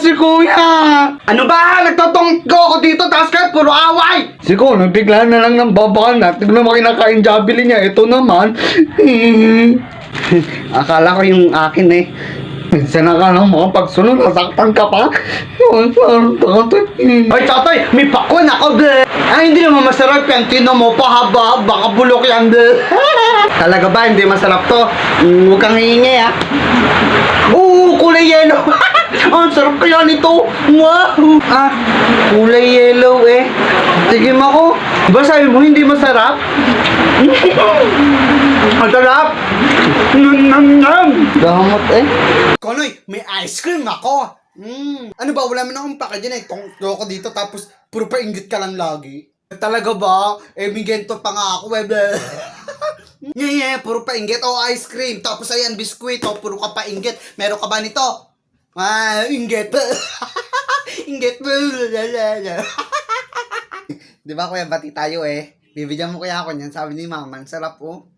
si kuya! Ano ba? Nagtotonggo ako dito, tapos kayo puro away! Si Konoy, bigla na lang ng babaan na. Tignan mo kinakain jabili niya. Ito naman. Akala ko yung akin eh. Minsan na ka lang mga pagsunod. Nasaktan ka pa. Ay, tatay, may pakwan ako, be! Ay, hindi naman masarap yan. Tino mo pa, haba, baka bulok yan, be! Talaga ba, hindi masarap to? Huwag kang hihingi, ha? Oo, kulay yellow! Ang sarap kaya nito! Wow! Ah, kulay yellow, eh. Sige mo ako. Diba sabi mo, hindi masarap? Ang sarap! Nam! Damot, eh. Konoy, may ice cream ako! Ano ba, wala man akong paka dyan eh. Tonggo ko dito tapos puro painggit ka lang lagi. Talaga ba? Eh, migento pa nga ako eh. Nye, puro painggit. Oh, ice cream. Tapos ayan, biskuit. Oh, puro ka painggit. Meron ka ba nito? Ah, inggit. Inggit. Di ba kuya, bati tayo eh. Bibigyan mo kaya ako niyan. Sabi ni mama, ang sarap oh.